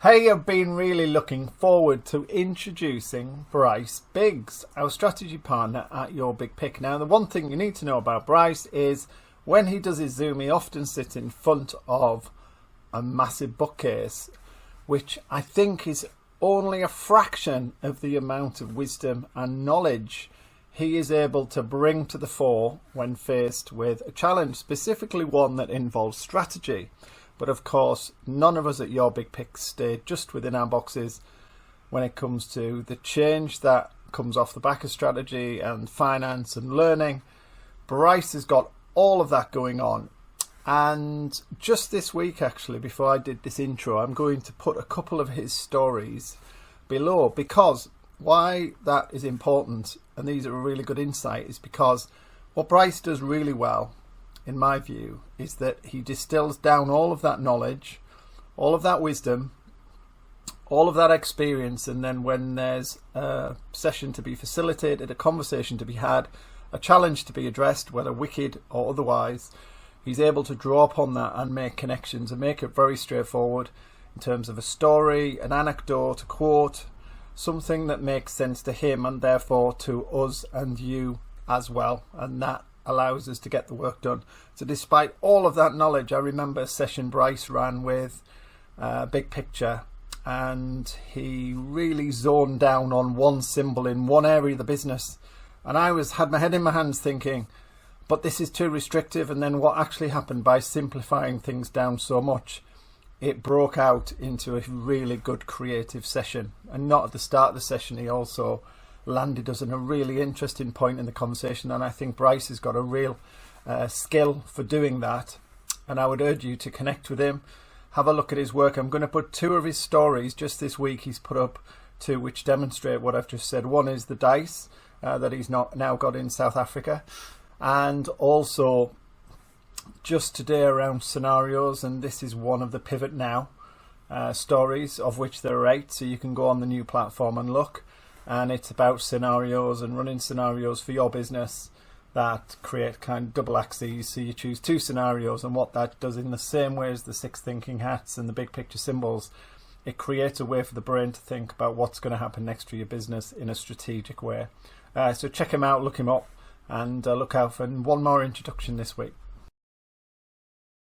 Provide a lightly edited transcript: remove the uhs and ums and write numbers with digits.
Hey, I've been really looking forward to introducing Bryce Biggs, our strategy partner at Your Big Pick. Now, the one thing you need to know about Bryce is when he does his Zoom, he often sits in front of a massive bookcase, which I think is only a fraction of the amount of wisdom and knowledge he is able to bring to the fore when faced with a challenge, specifically one that involves strategy. But of course, none of us at Your Big Pick stay just within our boxes when it comes to the change that comes off the back of strategy and finance and learning. Bryce has got all of that going on. And just this week, actually, before I did this intro, I'm going to put a couple of his stories below, because why that is important, and these are a really good insight, is because what Bryce does really well, in my view, is that he distills down all of that knowledge, all of that wisdom, all of that experience, and then when there's a session to be facilitated, a conversation to be had, a challenge to be addressed, whether wicked or otherwise, he's able to draw upon that and make connections and make it very straightforward in terms of a story, an anecdote, a quote, something that makes sense to him and therefore to us and you as well. And that allows us to get the work done. So despite all of that knowledge, I remember a session Bryce ran with Big Picture, and he really zoned down on one symbol in one area of the business, and I had my head in my hands thinking, but this is too restrictive. And then what actually happened, by simplifying things down so much, it broke out into a really good creative session. And not at the start of the session, he also landed us in a really interesting point in the conversation, and I think Bryce has got a real skill for doing that, and I would urge you to connect with him, have a look at his work. I'm going to put two of his stories just this week. He's put up two which demonstrate what I've just said. One is the dice that he's now got in South Africa, and also just today around scenarios, and this is one of the Pivot Now stories, of which there are 8, so you can go on the new platform and look. And it's about scenarios and running scenarios for your business that create kind of double axes. So you choose 2 scenarios, and what that does, in the same way as the 6 thinking hats and the big picture symbols, it creates a way for the brain to think about what's going to happen next for your business in a strategic way. So check him out, look him up, and look out for one more introduction this week.